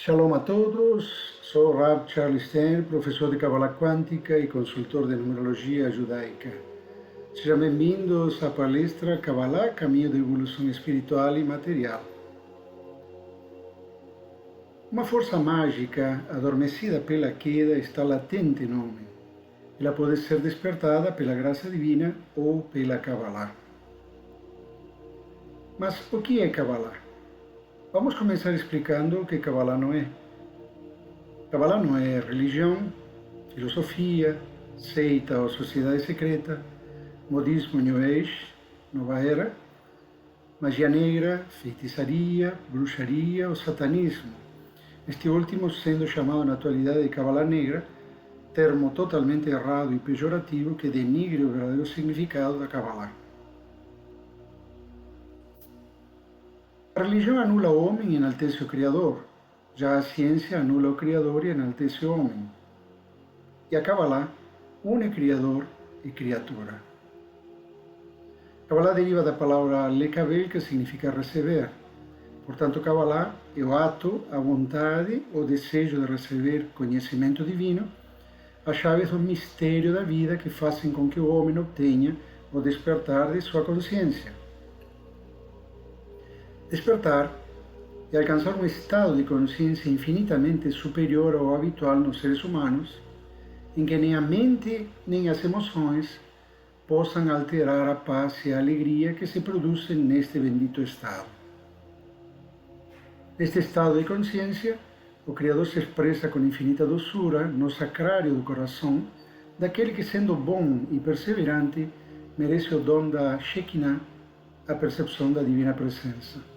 Shalom a todos, sou Rav Charles Stern, professor de Kabbalah Quântica e consultor de numerologia judaica. Sejam bem-vindos à palestra Kabbalah, Caminho da Evolução Espiritual e Material. Uma força mágica adormecida pela queda está latente no homem. Ela pode ser despertada pela graça divina ou pela Kabbalah. Mas o que é Kabbalah? Vamos começar explicando o que Kabbalah não é. Kabbalah não é religião, filosofia, seita ou sociedade secreta, modismo New Age, nova era, magia negra, feitiçaria, bruxaria ou satanismo. Este último sendo chamado na atualidade de Kabbalah negra, termo totalmente errado e pejorativo que denigre o verdadeiro significado da Kabbalah. A religião anula o homem e enaltece o Criador. Já a ciência anula o Criador e enaltece o homem. E a Kabbalah une Criador e criatura. Kabbalah deriva da palavra lekabel, que significa receber. Portanto, Kabbalah é o ato, a vontade, o desejo de receber conhecimento divino, as chaves do mistério da vida que fazem com que o homem obtenha o despertar de sua consciência. Despertar é alcançar um estado de consciência infinitamente superior ao habitual nos seres humanos, em que nem a mente nem as emoções possam alterar a paz e a alegria que se produzem neste bendito estado. Neste estado de consciência, o Criador se expressa com infinita doçura no sacrário do coração daquele que, sendo bom e perseverante, merece o dom da Shekinah, a percepção da divina presença.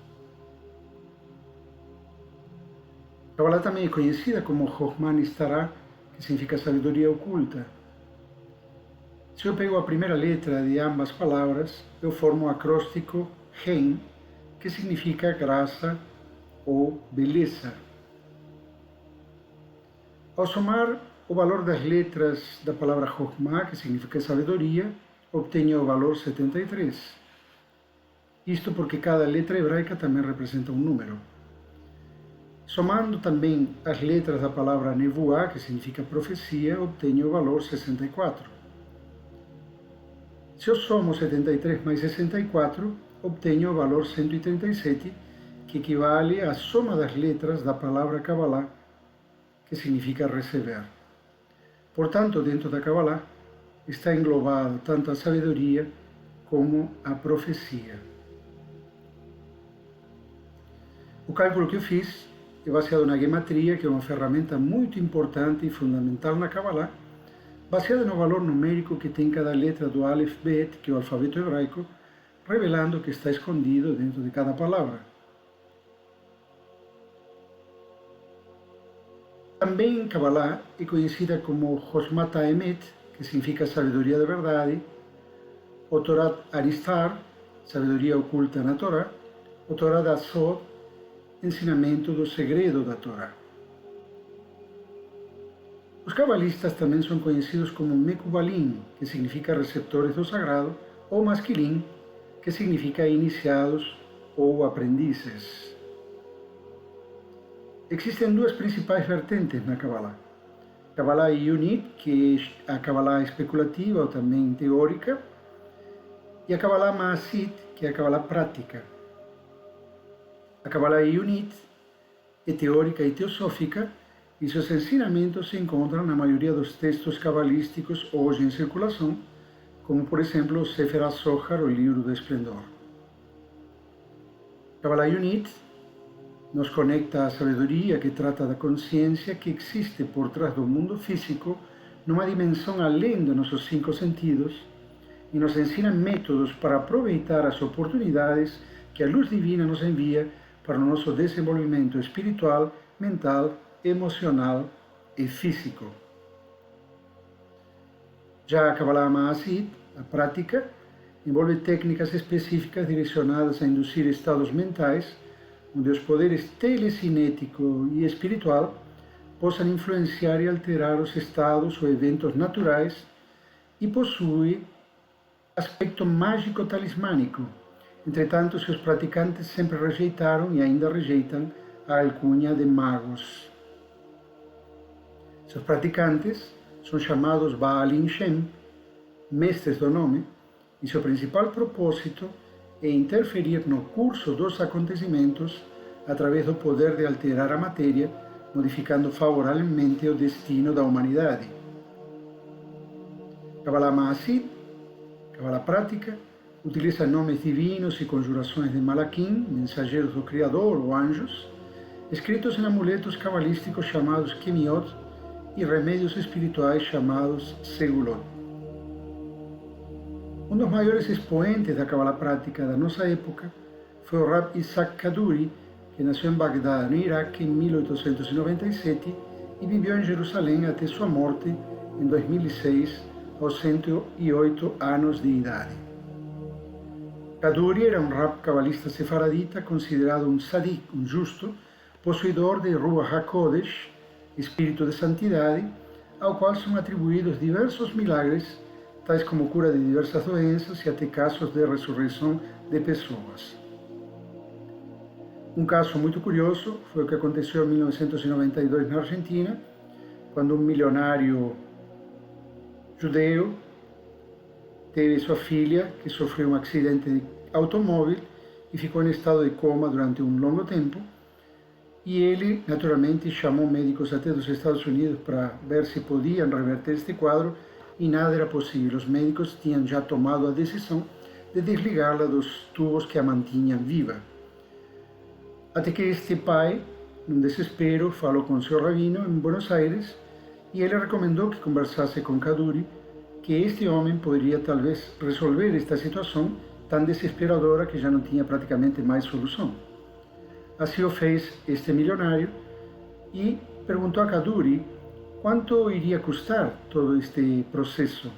Kabbalah também é conhecida como Chokhmah Nistarah, que significa sabedoria oculta. Se eu pego a primeira letra de ambas palavras, eu formo o acróstico Hen, que significa graça ou beleza. Ao somar o valor das letras da palavra Chokhmah, que significa sabedoria, obtenho o valor 73. Isto porque cada letra hebraica também representa um número. Somando também as letras da palavra Nevuah, que significa profecia, obtenho o valor 64. Se eu somo 73 mais 64, obtenho o valor 137, que equivale à soma das letras da palavra Kabbalah, que significa receber. Portanto, dentro da Kabbalah está englobado tanto a sabedoria como a profecia. O cálculo que eu fiz é baseado na gematria, que é uma ferramenta muito importante e fundamental na Kabbalah, baseada no valor numérico que tem cada letra do Aleph Bet, que é o alfabeto hebraico, revelando o que está escondido dentro de cada palavra. Também Kabbalah é conhecida como Chokhmat HaEmet, que significa sabedoria da verdade, o Torat Aristar, sabedoria oculta na Torá, o Torat Asod, ensinamento do segredo da Torá. Os cabalistas também são conhecidos como Mekubalim, que significa receptores do sagrado, ou Masquilim, que significa iniciados ou aprendizes. Existem duas principais vertentes na Kabbalah. Kabbalah Yunit, que é a Kabbalah especulativa ou também teórica, e a Kabbalah Maasit, que é a Kabbalah prática. A Kabbalah Yunit é teórica e teosófica, e seus ensinamentos se encontram na maioria dos textos cabalísticos hoje em circulação, como por exemplo o Sefer HaZohar, o livro do esplendor. Kabbalah Yunit nos conecta à sabedoria que trata da consciência que existe por trás do mundo físico, numa dimensão além dos nossos 5 sentidos, e nos ensina métodos para aproveitar as oportunidades que a luz divina nos envia para o nosso desenvolvimento espiritual, mental, emocional e físico. Já a Kabbalah Maasit, a prática, envolve técnicas específicas direcionadas a induzir estados mentais onde os poderes telecinético e espiritual possam influenciar e alterar os estados ou eventos naturais, e possui aspecto mágico talismânico. Entretanto, seus praticantes sempre rejeitaram e ainda rejeitam a alcunha de magos. Seus praticantes são chamados Baalim Shem, mestres do nome, e seu principal propósito é interferir no curso dos acontecimentos através do poder de alterar a matéria, modificando favoravelmente o destino da humanidade. Kabbalah Maasid, Kabbalah Prática, utiliza nomes divinos e conjurações de Malakim, mensageiros do Criador ou anjos, escritos em amuletos cabalísticos chamados Kemiot e remédios espirituais chamados Segulot. Um dos maiores expoentes da Kabbalah Prática da nossa época foi o Rab Isaac Kaduri, que nasceu em Bagdá, no Iraque, em 1897 e viveu em Jerusalém até sua morte em 2006, aos 108 anos de idade. Kaduri era um rab cabalista sefaradita considerado um sadik, um justo, possuidor de Ruach HaKodesh, espírito de santidade, ao qual são atribuídos diversos milagres, tais como cura de diversas doenças e até casos de ressurreição de pessoas. Um caso muito curioso foi o que aconteceu em 1992 na Argentina, quando um milionário judeu teve sua filha, que sofreu um acidente de automóvel e ficou em estado de coma durante um longo tempo. E ele, naturalmente, chamou médicos até dos Estados Unidos para ver se podiam reverter este quadro e nada era possível. Os médicos tinham já tomado a decisão de desligá-la dos tubos que a mantinham viva. Até que este pai, num desespero, falou com seu rabino em Buenos Aires e ele recomendou que conversasse com Kaduri, que este homem poderia talvez resolver esta situação tão desesperadora que já não tinha praticamente mais solução. Assim o fez este milionário e perguntou a Kaduri quanto iria custar todo este processo.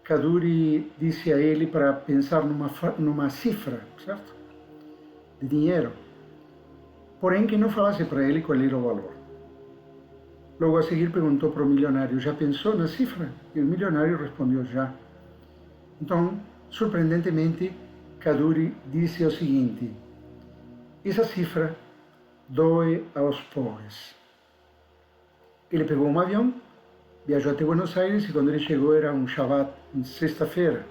Kaduri disse a ele para pensar numa cifra, certo? De dinheiro. Porém, que não falasse para ele qual era o valor. Logo a seguir perguntou para o milionário, já pensou na cifra? E o milionário respondeu, já. Então, surpreendentemente, Kaduri disse o seguinte, essa cifra doe aos pobres. Ele pegou um avião, viajou até Buenos Aires e quando ele chegou era um Shabbat, sexta-feira.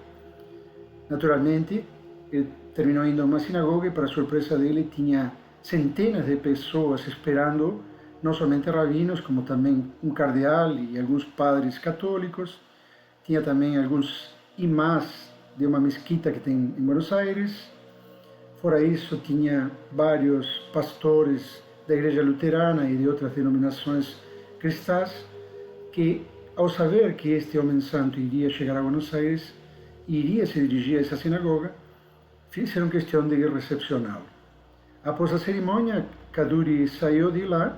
Naturalmente, ele terminou indo a uma sinagoga e, para surpresa dele, tinha centenas de pessoas esperando, não somente rabinos, como também um cardeal e alguns padres católicos. Tinha também alguns imãs de uma mesquita que tem em Buenos Aires. Fora isso, tinha vários pastores da Igreja Luterana e de outras denominações cristãs que, ao saber que este homem santo iria chegar a Buenos Aires e iria se dirigir a essa sinagoga, fizeram questão de recepcioná-lo. Após a cerimônia, Kaduri saiu de lá,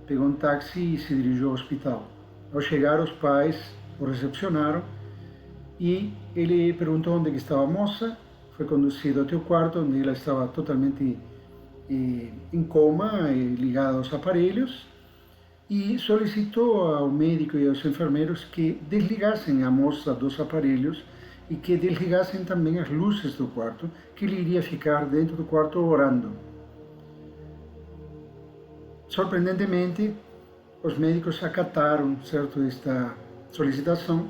pegou um táxi e se dirigiu ao hospital. Ao chegar, os pais o recepcionaram e ele perguntou onde estava a moça. Foi conduzido até o quarto, onde ela estava totalmente em coma, ligada aos aparelhos, e solicitou ao médico e aos enfermeiros que desligassem a moça dos aparelhos e que desligassem também as luzes do quarto, que ele iria ficar dentro do quarto orando. Surpreendentemente, os médicos acataram, certo, esta solicitação,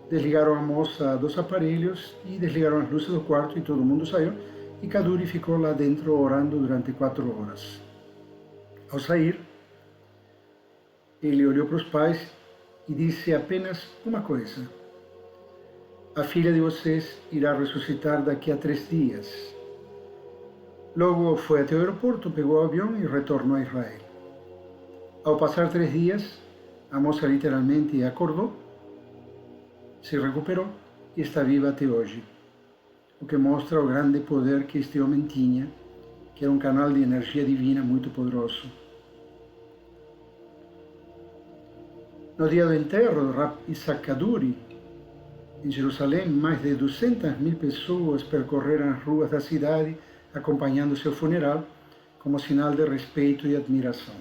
desligaram a moça dos aparelhos e desligaram as luzes do quarto e todo mundo saiu e Kaduri ficou lá dentro orando durante 4 horas. Ao sair, ele olhou para os pais e disse apenas uma coisa: a filha de vocês irá ressuscitar daqui a 3 dias. Logo foi até o aeroporto, pegou o avião e retornou a Israel. Ao passar 3 dias, a moça literalmente acordou, se recuperou e está viva até hoje, o que mostra o grande poder que este homem tinha, que era um canal de energia divina muito poderoso. No dia do enterro do Rab Isaac Kaduri, em Jerusalém, mais de 200.000 pessoas percorreram as ruas da cidade acompanhando seu funeral como sinal de respeito e admiração.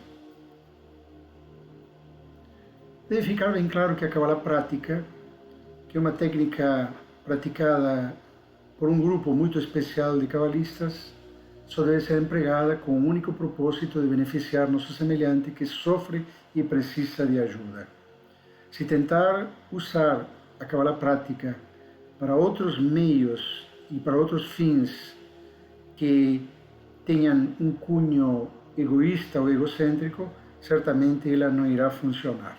Deve ficar bem claro que a Kabbalah prática, que é uma técnica praticada por um grupo muito especial de cabalistas, só deve ser empregada com o único propósito de beneficiar nosso semelhante que sofre e precisa de ajuda. Se tentar usar a Kabbalah prática para outros meios e para outros fins que tenham um cunho egoísta ou egocêntrico, certamente ela não irá funcionar.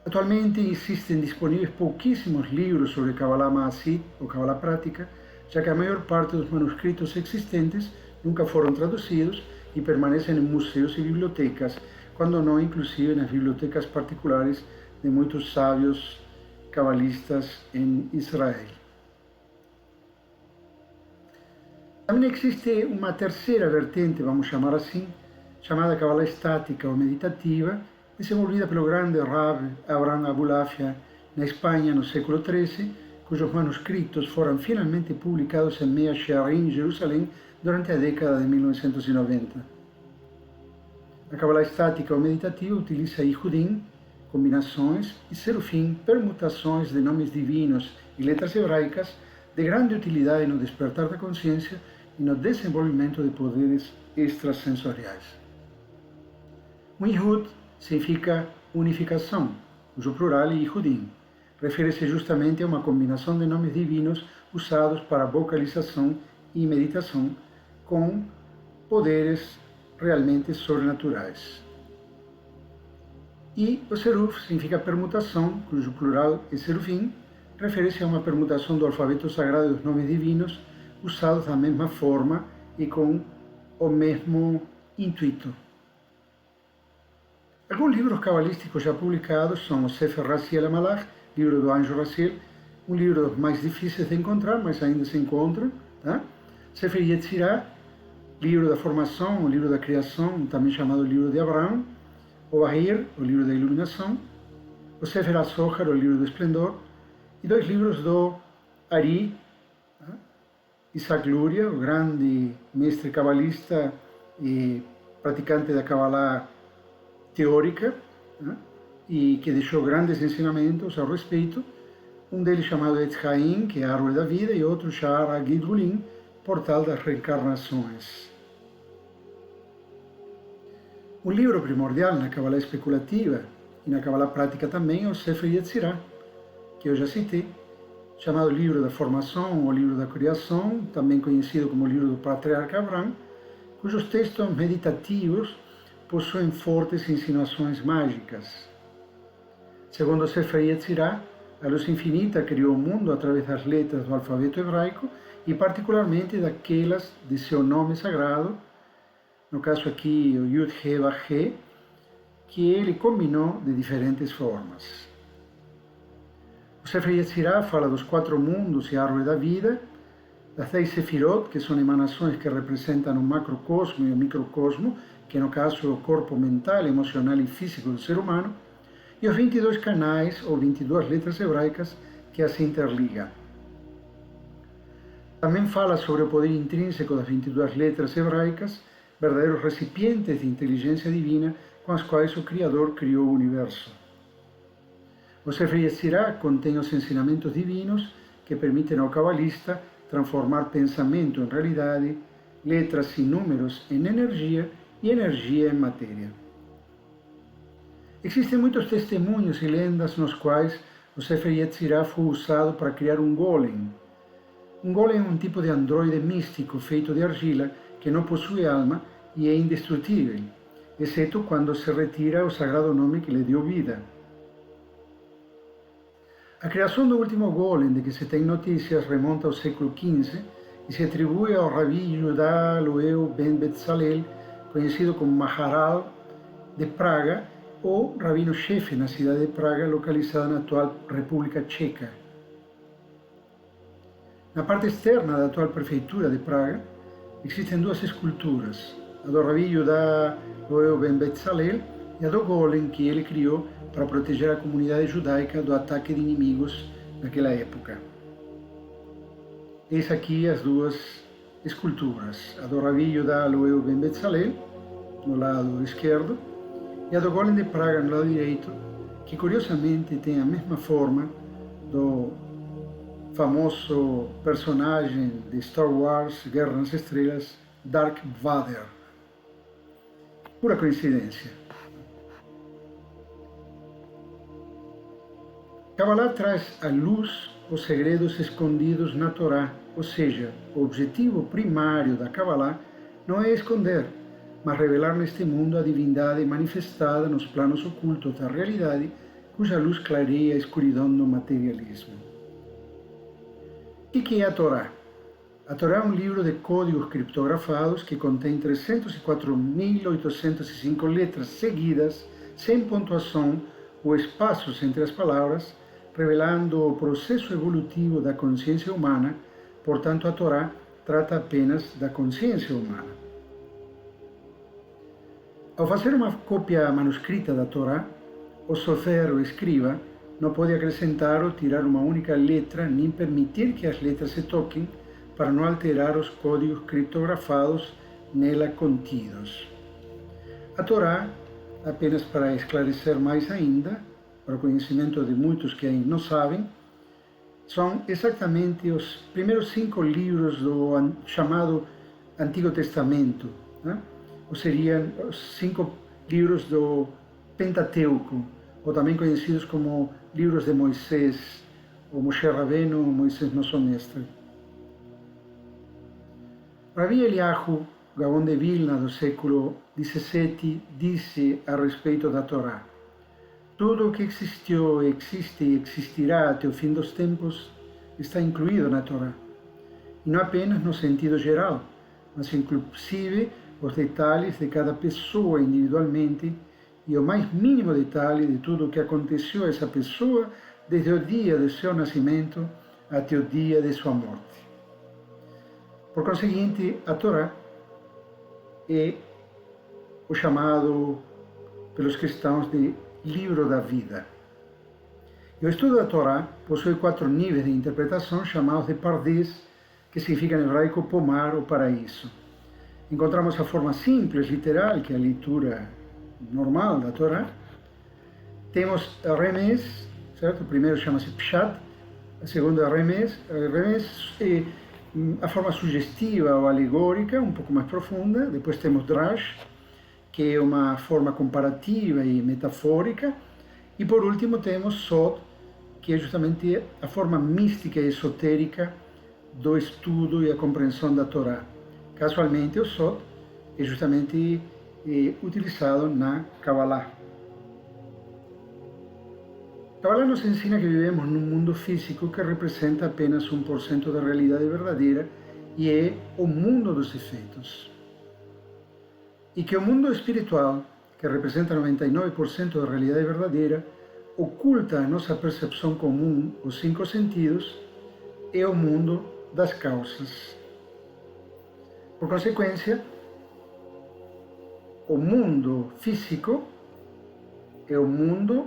Atualmente existem disponíveis pouquíssimos livros sobre Kabbalah Maasit ou Kabbalah prática, já que a maior parte dos manuscritos existentes nunca foram traduzidos e permanecem em museus e bibliotecas, quando não inclusive nas bibliotecas particulares de muitos sábios cabalistas em Israel. Também existe uma terceira vertente, vamos chamar assim, chamada Kabbalah estática ou meditativa, desenvolvida pelo grande Rav Abraham Abulafia na Espanha no século XIII, cujos manuscritos foram finalmente publicados em Mea Shearim, Jerusalém, durante a década de 1990. A Kabbalah estática ou meditativa utiliza Ihudim, combinações, e Serufim, permutações de nomes divinos e letras hebraicas de grande utilidade no despertar da consciência e no desenvolvimento de poderes extrasensoriais. Um Ihud significa unificação, cujo plural é Ihudim. Refere-se justamente a uma combinação de nomes divinos usados para vocalização e meditação com poderes realmente sobrenaturais. E o Seruf significa permutação, cujo plural é Serufim. Refere-se a uma permutação do alfabeto sagrado dos nomes divinos usados da mesma forma e com o mesmo intuito. Alguns livros cabalísticos já publicados são o Sefer Raziel HaMalach, livro do Anjo Raziel, um livro dos mais difíceis de encontrar, mas ainda se encontra. Tá? Sefer Yetzirah, livro da formação, o livro da criação, também chamado livro de Abraão. O Bahir, o livro da iluminação. O Sefer HaZohar, o livro do esplendor. E dois livros do Ari, tá? Isaac Luria, o grande mestre cabalista e praticante da Kabbalah teórica, né, e que deixou grandes ensinamentos ao respeito. Um deles chamado Etz Haim, que é a árvore da vida, e outro Sha'ar HaGilgulim, portal das reencarnações. Um livro primordial na Kabbalah especulativa e na Kabbalah prática também é o Sefer Yetzirah, que eu já citei, chamado Livro da Formação ou Livro da Criação, também conhecido como Livro do Patriarca Abraham, cujos textos meditativos possuem fortes insinuações mágicas. Segundo Sefer Yetzirah, a luz infinita criou o mundo através das letras do alfabeto hebraico e particularmente daquelas de seu nome sagrado, no caso aqui o Yud He Vav He, que ele combinou de diferentes formas. O Sefer Yetzirah fala dos 4 mundos e a árvore da vida, das 10 Sefirot, que são emanações que representam o macrocosmo e o microcosmo, que no caso é o corpo mental, emocional e físico do ser humano, e os 22 canais ou 22 letras hebraicas que as interligam. Também fala sobre o poder intrínseco das 22 letras hebraicas, verdadeiros recipientes de inteligência divina com as quais o Criador criou o universo. O Sefer Yetzirah contém os ensinamentos divinos que permitem ao cabalista transformar pensamento em realidade, letras e números em energia e energia em matéria. Existem muitos testemunhos e lendas nos quais o Sefer Yetzirah foi usado para criar um golem. Um golem é um tipo de androide místico feito de argila que não possui alma e é indestrutível, exceto quando se retira o sagrado nome que lhe deu vida. A criação do último golem de que se tem notícias remonta ao século XV e se atribui ao Rabi Yudá Loeu Ben Betzalel, conhecido como Maharal de Praga, ou rabino-chefe na cidade de Praga, localizada na atual República Tcheca. Na parte externa da atual prefeitura de Praga, existem 2 esculturas, a do Rabi Yudá Loeu Ben Betzalel e a do golem que ele criou para proteger a comunidade judaica do ataque de inimigos naquela época. Eis aqui as 2 esculturas, a do Rabi Yudá Loeu Ben Betzalel, no lado esquerdo, e a do golem de Praga no lado direito, que curiosamente tem a mesma forma do famoso personagem de Star Wars, Guerra nas Estrelas, Darth Vader. Pura coincidência. Kabbalah traz à luz os segredos escondidos na Torá, ou seja, o objetivo primário da Kabbalah não é esconder, mas revelar neste mundo a divindade manifestada nos planos ocultos da realidade, cuja luz clareia a escuridão do materialismo. O que é a Torá? A Torá é um livro de códigos criptografados que contém 304.805 letras seguidas, sem pontuação ou espaços entre as palavras, revelando o processo evolutivo da consciência humana. Portanto, a Torá trata apenas da consciência humana. Ao fazer uma cópia manuscrita da Torá, o sofer, o escriba, não pode acrescentar ou tirar uma única letra, nem permitir que as letras se toquem, para não alterar os códigos criptografados nela contidos. A Torá, apenas para esclarecer mais ainda, para o conhecimento de muitos que ainda não sabem, são exatamente os primeiros 5 livros do chamado Antigo Testamento, né? Ou seriam os 5 livros do Pentateuco, ou também conhecidos como livros de Moisés, ou Moshe Rabbeinu, Moisés nosso mestre. Rabi Eliyahu, Gaon de Vilna do século XVII, disse a respeito da Torá: tudo o que existiu, existe e existirá até o fim dos tempos está incluído na Torá. E não apenas no sentido geral, mas inclusive os detalhes de cada pessoa individualmente e o mais mínimo detalhe de tudo o que aconteceu a essa pessoa desde o dia do seu nascimento até o dia de sua morte. Por conseguinte, a Torá é o chamado pelos cristãos de livro da vida. E o estudo da Torá possui 4 níveis de interpretação chamados de Pardes, que significa em hebraico pomar ou paraíso. Encontramos a forma simples, literal, que é a leitura normal da Torá. Temos a Remez, certo? O primeiro chama-se Pshat, a segunda é Remez. Remez é a forma sugestiva ou alegórica, um pouco mais profunda. Depois temos Drash, que é uma forma comparativa e metafórica. E por último temos Sod, que é justamente a forma mística e esotérica do estudo e a compreensão da Torá. Casualmente, o Sod é justamente utilizado na Kabbalah. Kabbalah nos ensina que vivemos num mundo físico que representa apenas 1% da realidade verdadeira e é o mundo dos efeitos. E que o mundo espiritual, que representa 99% da realidade verdadeira, oculta a nossa percepção comum, os 5 sentidos, é o mundo das causas. Por consequência, o mundo físico é o mundo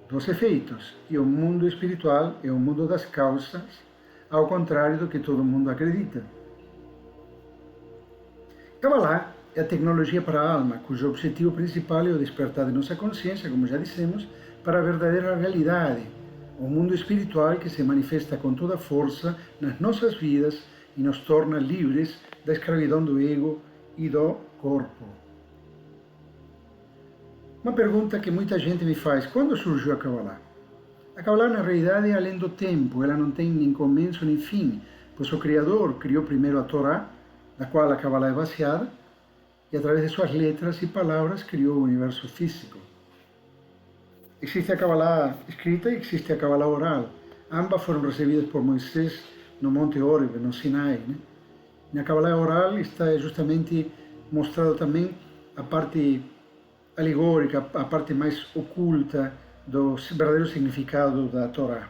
dos efeitos e o mundo espiritual é o mundo das causas, ao contrário do que todo mundo acredita. Kabbalah é a tecnologia para a alma, cujo objetivo principal é o despertar de nossa consciência, como já dissemos, para a verdadeira realidade, o mundo espiritual que se manifesta com toda força nas nossas vidas e nos torna livres da escravidão do ego e do corpo. Uma pergunta que muita gente me faz: quando surgiu a Kabbalah? A Kabbalah, na realidade, é além do tempo, ela não tem nem começo nem fim, pois o Criador criou primeiro a Torá, da qual a Kabbalah é baseada, e através de suas letras e palavras criou o universo físico. Existe a Kabbalah escrita e existe a Kabbalah oral. Ambas foram recebidas por Moisés no Monte Horeb, no Sinai. Na Kabbalah oral está justamente mostrado também a parte alegórica, a parte mais oculta do verdadeiro significado da Torá.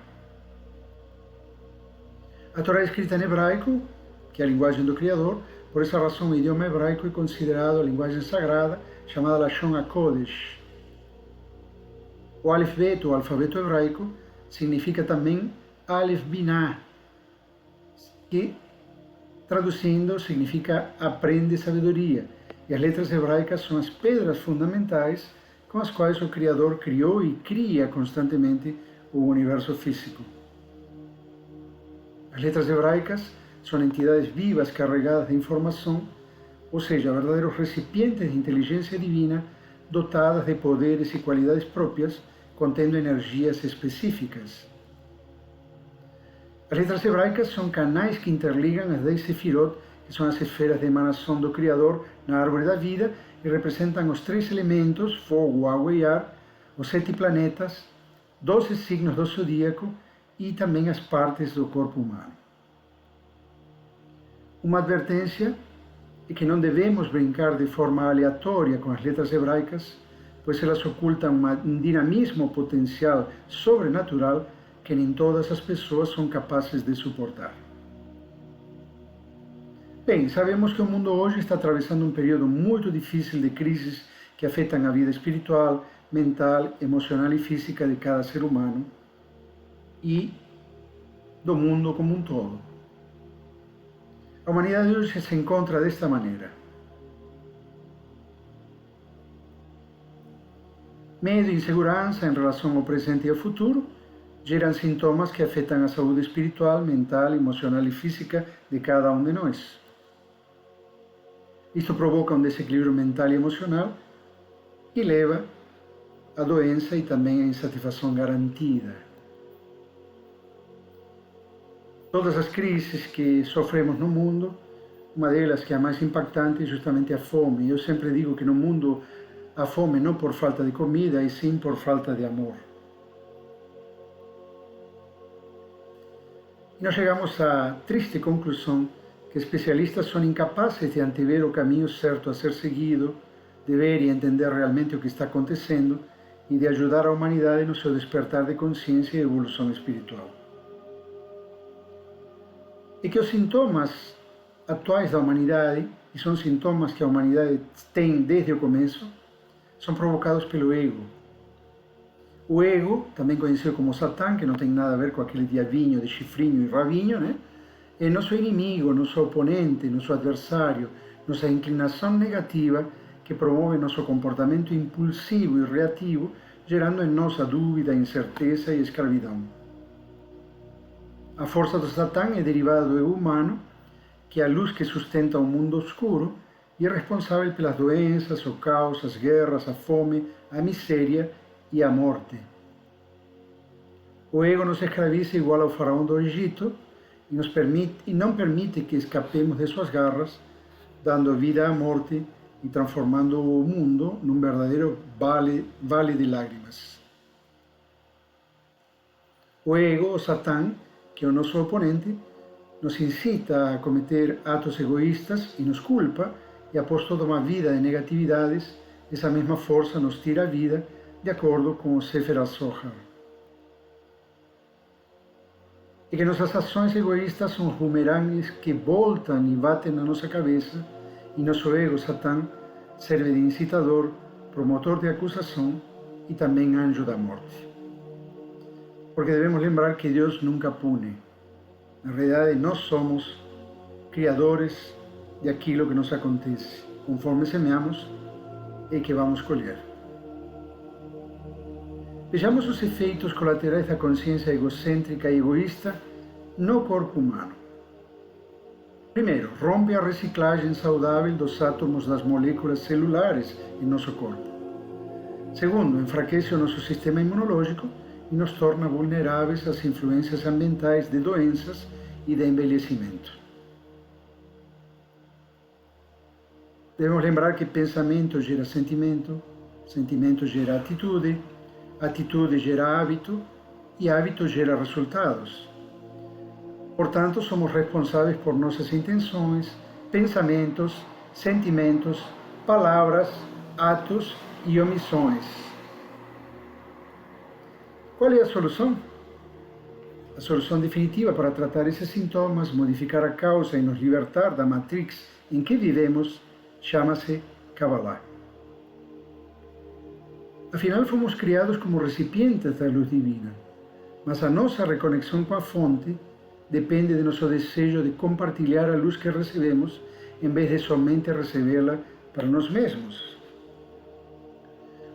A Torá é escrita em hebraico, que é a linguagem do Criador. Por essa razão, o idioma hebraico é considerado a linguagem sagrada, chamada Lashon HaKodesh. O Aleph Bet, o alfabeto hebraico, significa também Aleph Binah, que, traduzindo, significa aprende sabedoria. E as letras hebraicas são as pedras fundamentais com as quais o Criador criou e cria constantemente o universo físico. As letras hebraicas são entidades vivas carregadas de informação, ou seja, verdadeiros recipientes de inteligência divina dotadas de poderes e qualidades próprias, contendo energias específicas. As letras hebraicas são canais que interligam as 10 sefirot, que são as esferas de emanação do Criador na árvore da vida, e representam os 3 elementos, fogo, água e ar, os 7 planetas, 12 signos do zodíaco e também as partes do corpo humano. Uma advertência é que não devemos brincar de forma aleatória com as letras hebraicas, pois elas ocultam um dinamismo potencial sobrenatural que nem todas as pessoas são capazes de suportar. Bem, sabemos que o mundo hoje está atravessando um período muito difícil de crises que afetam a vida espiritual, mental, emocional e física de cada ser humano e do mundo como um todo. A humanidade hoje se encontra desta maneira. Medo e insegurança em relação ao presente e ao futuro geram sintomas que afetam a saúde espiritual, mental, emocional e física de cada um de nós. Isto provoca um desequilíbrio mental e emocional e leva à doença e também à insatisfação garantida. Todas as crises que sofremos no mundo, uma delas que é a mais impactante é justamente a fome. Eu sempre digo que no mundo há fome não por falta de comida, e sim por falta de amor. E nós chegamos à triste conclusão que especialistas são incapazes de antever o caminho certo a ser seguido, de ver e entender realmente o que está acontecendo e de ajudar a humanidade no seu despertar de consciência e evolução espiritual. E que os sintomas atuais da humanidade, e são sintomas que a humanidade tem desde o começo, são provocados pelo ego. O ego, também conhecido como Satã, que não tem nada a ver com aquele diabinho de chifrinho e rabinho, né? É nosso inimigo, nosso oponente, nosso adversário, nossa inclinação negativa que promove nosso comportamento impulsivo e reativo, gerando em nós a dúvida, incerteza e escravidão. A força do Satã é derivada do ego humano, que é a luz que sustenta o mundo oscuro e é responsável pelas doenças, o caos, as guerras, a fome, a miséria e a morte. O ego nos escraviza igual ao faraó do Egito e não permite que escapemos de suas garras, dando vida à morte e transformando o mundo num verdadeiro vale de lágrimas. O ego, o Satã, que é o nosso oponente, nos incita a cometer atos egoístas e nos culpa, e após toda uma vida de negatividades, essa mesma força nos tira a vida, de acordo com o Sefer HaZohar. E que nossas ações egoístas são bumerangues que voltam e batem na nossa cabeça, e nosso ego, Satã, serve de incitador, promotor de acusação e também anjo da morte. Porque devemos lembrar que Deus nunca pune. Na realidade, nós somos criadores de aquilo que nos acontece. Conforme semeamos, é que vamos colher. Vejamos os efeitos colaterais da consciência egocêntrica e egoísta no corpo humano. Primeiro, rompe a reciclagem saudável dos átomos das moléculas celulares em nosso corpo. Segundo, enfraquece o nosso sistema imunológico e nos torna vulneráveis às influências ambientais de doenças e de envelhecimento. Devemos lembrar que pensamento gera sentimento, sentimento gera atitude, atitude gera hábito e hábito gera resultados. Portanto, somos responsáveis por nossas intenções, pensamentos, sentimentos, palavras, atos e omissões. Qual é a solução? A solução definitiva para tratar esses sintomas, modificar a causa e nos libertar da matrix em que vivemos, chama-se Kabbalah. Afinal, fomos criados como recipientes da luz divina, mas a nossa reconexão com a fonte depende de nosso desejo de compartilhar a luz que recebemos, em vez de somente recebê-la para nós mesmos.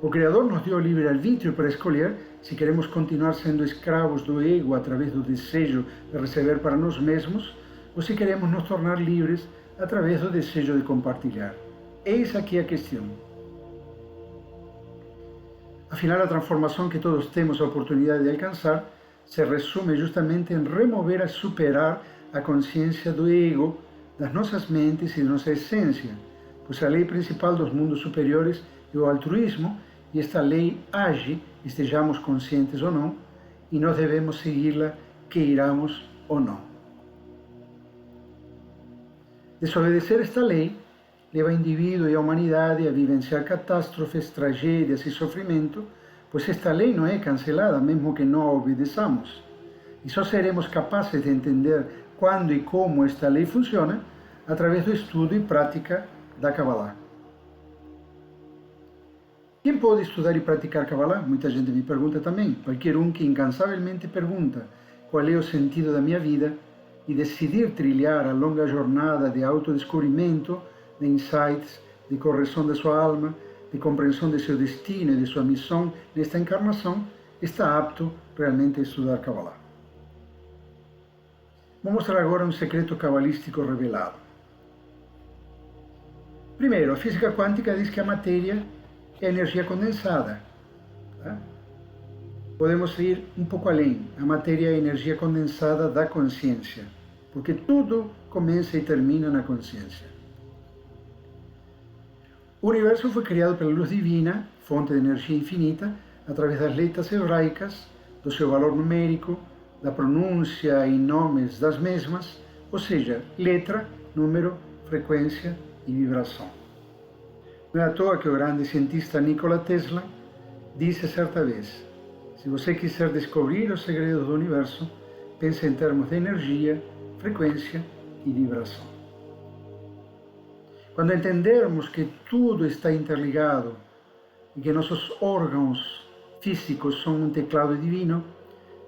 O Criador nos deu o livre-arbítrio para escolher se queremos continuar sendo escravos do ego através do desejo de receber para nós mesmos, ou se queremos nos tornar livres através do desejo de compartilhar. Eis aqui a questão. Afinal, a transformação que todos temos a oportunidade de alcançar se resume justamente em remover e superar a consciência do ego, das nossas mentes e de nossa essência, pois a lei principal dos mundos superiores é o altruísmo, e esta lei age, estejamos conscientes ou não, e nós devemos segui-la, queiramos ou não. Desobedecer esta lei leva o indivíduo e a humanidade a vivenciar catástrofes, tragédias e sofrimento, pois esta lei não é cancelada, mesmo que não a obedeçamos. E só seremos capazes de entender quando e como esta lei funciona através do estudo e prática da Kabbalah. Quem pode estudar e praticar Kabbalah? Muita gente me pergunta também. Qualquer um que incansavelmente pergunta qual é o sentido da minha vida e decidir trilhar a longa jornada de autodescobrimento, de insights, de correção da sua alma, de compreensão de seu destino e de sua missão nesta encarnação, está apto realmente a estudar Kabbalah. Vou mostrar agora um secreto cabalístico revelado. Primeiro, a física quântica diz que a matéria é energia condensada. Tá? Podemos ir um pouco além. A matéria é a energia condensada da consciência, porque tudo começa e termina na consciência. O universo foi criado pela luz divina, fonte de energia infinita, através das letras hebraicas, do seu valor numérico, da pronúncia e nomes das mesmas, ou seja, letra, número, frequência e vibração. Não é à toa que o grande cientista Nikola Tesla disse certa vez: se você quiser descobrir os segredos do universo, pense em termos de energia, frequência e vibração. Quando entendermos que tudo está interligado e que nossos órgãos físicos são um teclado divino,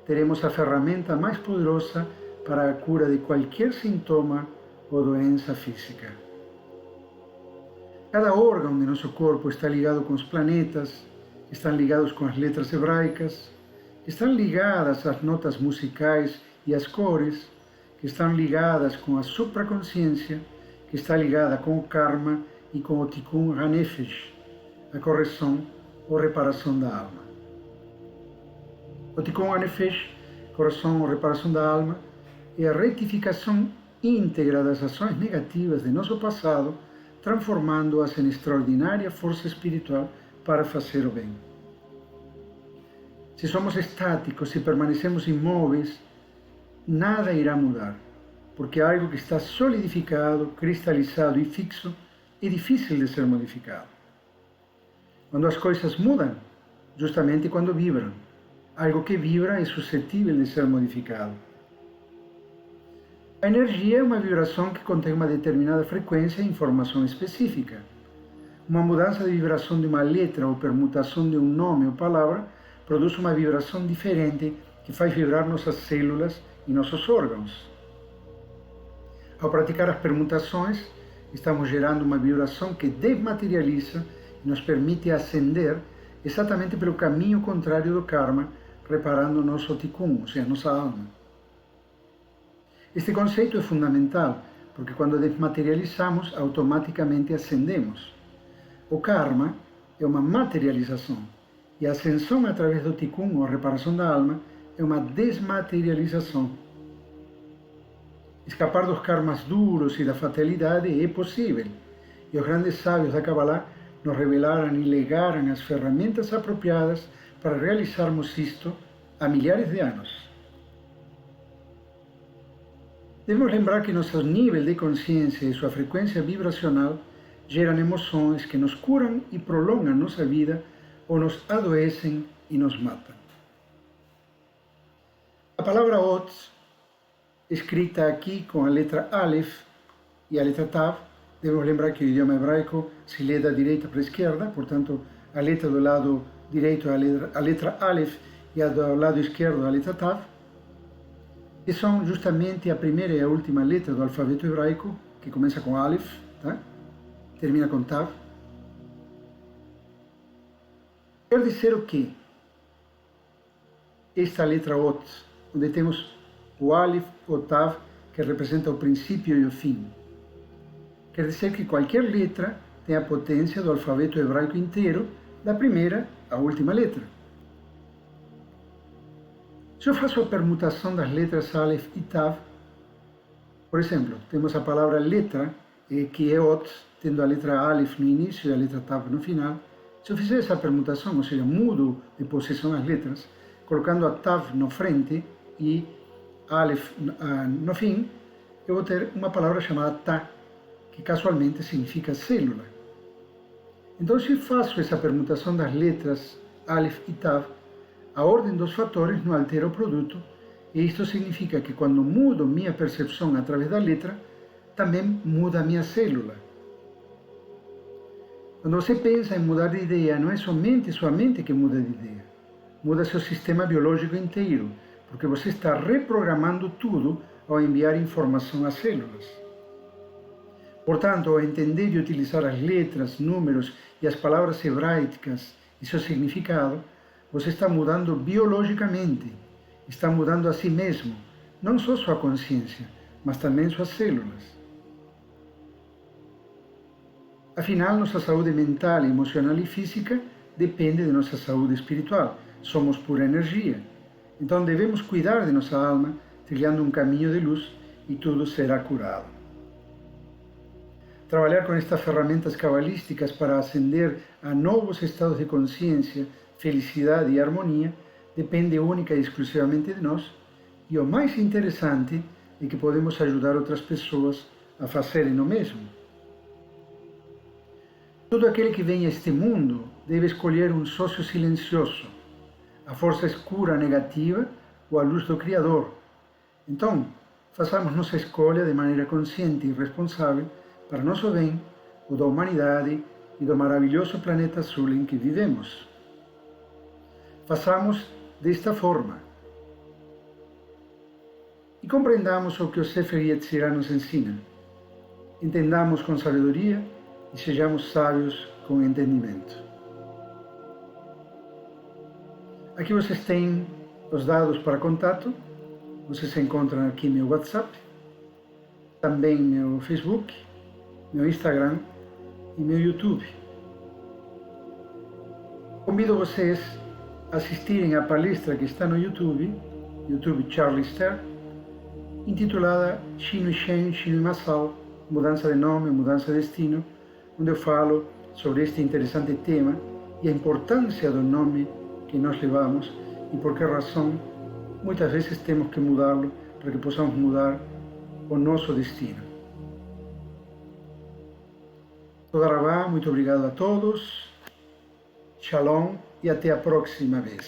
teremos a ferramenta mais poderosa para a cura de qualquer sintoma ou doença física. Cada órgão de nosso corpo está ligado com os planetas, estão ligados com as letras hebraicas, estão ligadas às notas musicais e às cores, que estão ligadas com a supraconsciência, que está ligada com o karma e com o tikkun hanefesh, a correção ou reparação da alma. O tikkun hanefesh, correção ou reparação da alma, é a retificação íntegra das ações negativas de nosso passado, transformando-as em extraordinária força espiritual para fazer o bem. Se somos estáticos, se permanecemos imóveis, nada irá mudar, porque algo que está solidificado, cristalizado e fixo é difícil de ser modificado. Quando as coisas mudam, justamente quando vibram, algo que vibra é suscetível de ser modificado. A energia é uma vibração que contém uma determinada frequência e informação específica. Uma mudança de vibração de uma letra ou permutação de um nome ou palavra produz uma vibração diferente que faz vibrar nossas células e nossos órgãos. Ao praticar as permutações, estamos gerando uma vibração que desmaterializa e nos permite ascender exatamente pelo caminho contrário do karma, reparando o nosso tikkun, ou seja, nossa alma. Este conceito é fundamental, porque quando desmaterializamos, automaticamente ascendemos. O karma é uma materialização, e a ascensão através do tikkun, ou reparação da alma, é uma desmaterialização. Escapar dos karmas duros e da fatalidade é possível, e os grandes sábios da Kabbalah nos revelaram e legaram as ferramentas apropriadas para realizarmos isto há milhares de anos. Devemos lembrar que nosso nível de consciência e sua frequência vibracional geram emoções que nos curam e prolongam nossa vida ou nos adoecem e nos matam. A palavra Otz, escrita aqui com a letra Aleph e a letra Tav, devemos lembrar que o idioma hebraico se lê da direita para a esquerda, portanto, a letra do lado direito é a letra Aleph e a do lado esquerdo a letra Tav, que são justamente a primeira e a última letra do alfabeto hebraico, que começa com Aleph, tá? Termina com Tav. Quer dizer o quê? esta letra Ot, onde temos o Aleph, o Tav, que representa o princípio e o fim. Quer dizer que qualquer letra tem a potência do alfabeto hebraico inteiro, da primeira à última letra. Se eu faço a permutação das letras Aleph e Tav, por exemplo, temos a palavra letra, que é Ot, tendo a letra Aleph no início e a letra Tav no final. Se eu fizer essa permutação, ou seja, mudo de posição as letras, colocando a Tav na frente e Aleph no fim, eu vou ter uma palavra chamada Ta, que casualmente significa célula. Então, se faço essa permutação das letras Aleph e Tav, a ordem dos fatores não altera o produto, e isto significa que quando mudo minha percepção através da letra, também muda a minha célula. Quando você pensa em mudar de ideia, não é somente sua mente que muda de ideia, muda seu sistema biológico inteiro, porque você está reprogramando tudo ao enviar informação às células. Portanto, ao entender e utilizar as letras, números e as palavras hebraicas e seu significado, você está mudando biologicamente, está mudando a si mesmo, não só sua consciência, mas também suas células. Afinal, nossa saúde mental, emocional e física depende de nossa saúde espiritual. Somos pura energia. Então devemos cuidar de nossa alma, trilhando um caminho de luz, e tudo será curado. Trabalhar com estas ferramentas cabalísticas para ascender a novos estados de consciência, felicidade e harmonia depende única e exclusivamente de nós, e o mais interessante é que podemos ajudar outras pessoas a fazerem o mesmo. Todo aquele que vem a este mundo deve escolher um sócio silencioso, a força escura negativa ou a luz do Criador. Então, façamos nossa escolha de maneira consciente e responsável para nosso bem, o da humanidade e do maravilhoso planeta azul em que vivemos. Façamos desta forma. E compreendamos o que o Sefer Yetzirah nos ensina. Entendamos com sabedoria e sejamos sábios com entendimento. Aqui vocês têm os dados para contato. Vocês encontram aqui meu WhatsApp, também meu Facebook, meu Instagram e meu YouTube. Convido vocês a assistirem à palestra que está no YouTube Charlie Ster, intitulada Shinui Shen, Shinui Masal, Mudança de Nome, Mudança de Destino, onde eu falo sobre este interessante tema e a importância do nome que nós levamos e por que razão muitas vezes temos que mudá-lo para que possamos mudar o nosso destino. Toda Rabá, muito obrigado a todos, Shalom e até a próxima vez.